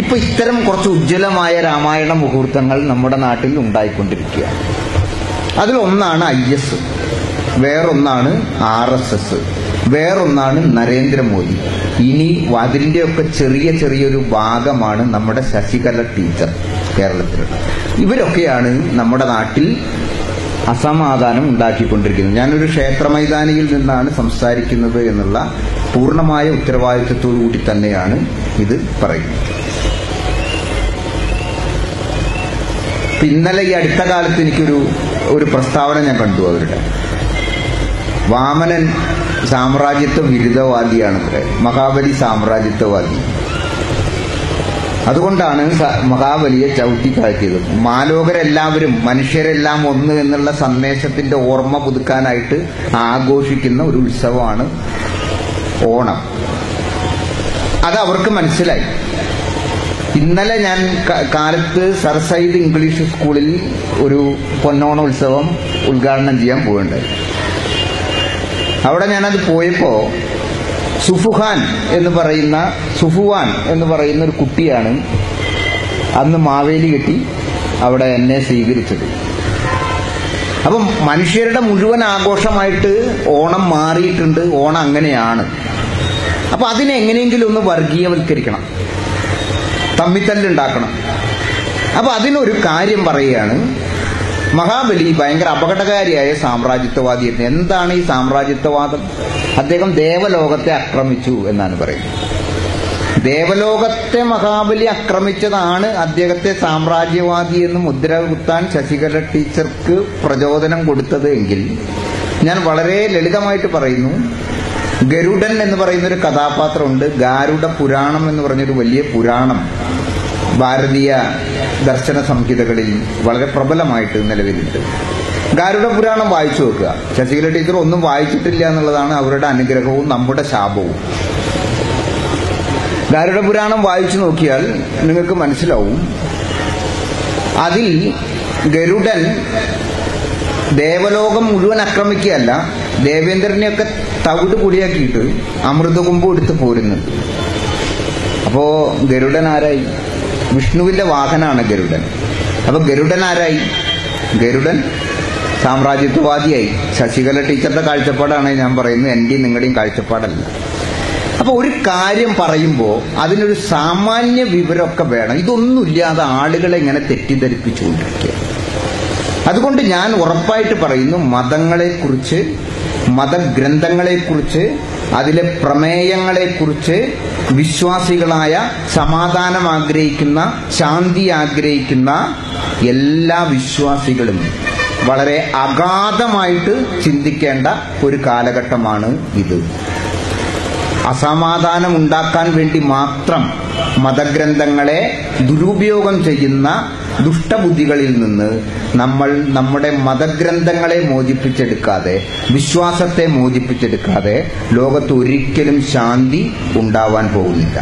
ഇപ്പൊ ഇത്തരം കുറച്ച് ഉജ്ജ്വലമായ രാമായണ മുഹൂർത്തങ്ങൾ നമ്മുടെ നാട്ടിൽ ഉണ്ടായിക്കൊണ്ടിരിക്കുകയാണ്. അതിലൊന്നാണ് IS, വേറൊന്നാണ് RSS, വേറൊന്നാണ് നരേന്ദ്രമോദി. ഇനി അതിൻ്റെയൊക്കെ ചെറിയൊരു ഭാഗമാണ് നമ്മുടെ ശശികല ടീച്ചർ കേരളത്തിലുള്ള. ഇവരൊക്കെയാണ് നമ്മുടെ നാട്ടിൽ അസമാധാനം ഉണ്ടാക്കിക്കൊണ്ടിരിക്കുന്നത്. ഞാനൊരു ക്ഷേത്ര മൈതാനിയിൽ നിന്നാണ് സംസാരിക്കുന്നത് എന്നുള്ള പൂർണ്ണമായ ഉത്തരവാദിത്വത്തോടു കൂടി തന്നെയാണ് ഇത് പറയുന്നത്. ഇന്നലെ ഈ അടുത്ത കാലത്ത് എനിക്കൊരു പ്രസ്താവന ഞാൻ കണ്ടു. അവരുടെ വാമനൻ സാമ്രാജ്യത്വ വിരുദ്ധവാദിയാണത്രേ, മഹാബലി സാമ്രാജ്യത്വവാദി. അതുകൊണ്ടാണ് മഹാബലിയെ ചവിട്ടി താഴ്ത്തിയത്. മാലോകരെല്ലാവരും മനുഷ്യരെല്ലാം ഒന്ന് എന്നുള്ള സന്ദേശത്തിന്റെ ഓർമ്മ പുതുക്കാനായിട്ട് ആഘോഷിക്കുന്ന ഒരു ഉത്സവമാണ് ഓണം. അത് അവർക്ക് മനസ്സിലായി. ഇന്നലെ ഞാൻ കാലത്ത് സർ സയ്യിദ് ഇംഗ്ലീഷ് സ്കൂളിൽ ഒരു പൊന്നോണ ഉത്സവം ഉദ്ഘാടനം ചെയ്യാൻ പോവുകയുണ്ടായി. അവിടെ ഞാനത് പോയപ്പോ സുഫുവാൻ എന്ന് പറയുന്ന ഒരു കുട്ടിയാണ് അന്ന് മാവേലി കെട്ടി അവിടെ എന്നെ സ്വീകരിച്ചത്. അപ്പം മനുഷ്യരുടെ മുഴുവൻ ആഘോഷമായിട്ട് ഓണം മാറിയിട്ടുണ്ട്. ഓണം അങ്ങനെയാണ്. അപ്പൊ അതിനെ എങ്ങനെയെങ്കിലും ഒന്ന് വർഗീയവൽക്കരിക്കണം, തമ്മിത്തല്ലുണ്ടാക്കണം. അപ്പൊ അതിനൊരു കാര്യം പറയുകയാണ്, മഹാബലി ഭയങ്കര അപകടകാരിയായ സാമ്രാജ്യത്വവാദിയായിരുന്നു. എന്താണ് ഈ സാമ്രാജ്യത്വവാദം? അദ്ദേഹം ദേവലോകത്തെ ആക്രമിച്ചു എന്നാണ് പറയുന്നത്. ദേവലോകത്തെ മഹാബലി ആക്രമിച്ചതാണ് അദ്ദേഹത്തെ സാമ്രാജ്യവാദി എന്ന് മുദ്ര കുത്താൻ ശശികല ടീച്ചർക്ക് പ്രചോദനം കൊടുത്തത് എങ്കിൽ, ഞാൻ വളരെ ലളിതമായിട്ട് പറയുന്നു, ഗരുഡൻ എന്ന് പറയുന്നൊരു കഥാപാത്രമുണ്ട്. ഗാരുഡ പുരാണം എന്ന് പറഞ്ഞൊരു വലിയ പുരാണം ഭാരതീയ ദർശന സംഹിതകളിൽ വളരെ പ്രബലമായിട്ട് നിലവിലുണ്ട്. ഗാരുഡ പുരാണം വായിച്ചു നോക്കുക. ശശികല ടീച്ചർ ഒന്നും വായിച്ചിട്ടില്ല എന്നുള്ളതാണ് അവരുടെ അനുഗ്രഹവും നമ്മുടെ ശാപവും. ഗാരുഡ പുരാണം വായിച്ചു നോക്കിയാൽ നിങ്ങൾക്ക് മനസ്സിലാവും, അതിൽ ഗരുഡൻ ദേവലോകം മുഴുവൻ ആക്രമിക്കുകയല്ല, ദേവേന്ദ്രനെയൊക്കെ തവിട് പൊടിയാക്കിയിട്ട് അമൃതകുംഭം എടുത്ത് പോരുന്നുണ്ട്. അപ്പോ ഗരുഡൻ ആരായി? വിഷ്ണുവിന്റെ വാഹനാണ് ഗരുഡൻ. അപ്പൊ ഗരുഡൻ ആരായി? ഗരുഡൻ സാമ്രാജ്യത്വവാദിയായി. ശശികല ടീച്ചറുടെ കാഴ്ചപ്പാടാണ് ഞാൻ പറയുന്നത്, എന്റെയും നിങ്ങളുടെയും കാഴ്ചപ്പാടല്ല. അപ്പൊ ഒരു കാര്യം പറയുമ്പോൾ അതിനൊരു സാമാന്യ വിവരമൊക്കെ വേണം. ഇതൊന്നുമില്ലാതെ ആളുകളെ ഇങ്ങനെ തെറ്റിദ്ധരിപ്പിച്ചുകൊണ്ടിരിക്കുക. അതുകൊണ്ട് ഞാൻ ഉറപ്പായിട്ട് പറയുന്നു, മതങ്ങളെക്കുറിച്ച്, മതഗ്രന്ഥങ്ങളെക്കുറിച്ച്, അതിലെ പ്രമേയങ്ങളെക്കുറിച്ച് വിശ്വാസികളായ, സമാധാനം ആഗ്രഹിക്കുന്ന, ശാന്തി ആഗ്രഹിക്കുന്ന എല്ലാ വിശ്വാസികളും വളരെ അഗാധമായിട്ട് ചിന്തിക്കേണ്ട ഒരു കാലഘട്ടമാണ് ഇത്. അസമാധാനം ഉണ്ടാക്കാൻ വേണ്ടി മാത്രം മതഗ്രന്ഥങ്ങളെ ദുരുപയോഗം ചെയ്യുന്ന ദുഷ്ടബുദ്ധികളിൽ നിന്ന് നമ്മൾ നമ്മുടെ മതഗ്രന്ഥങ്ങളെ മോചിപ്പിച്ചെടുക്കാതെ, വിശ്വാസത്തെ മോചിപ്പിച്ചെടുക്കാതെ ലോകത്ത് ഒരിക്കലും ശാന്തി ഉണ്ടാവാൻ പോകുന്നില്ല.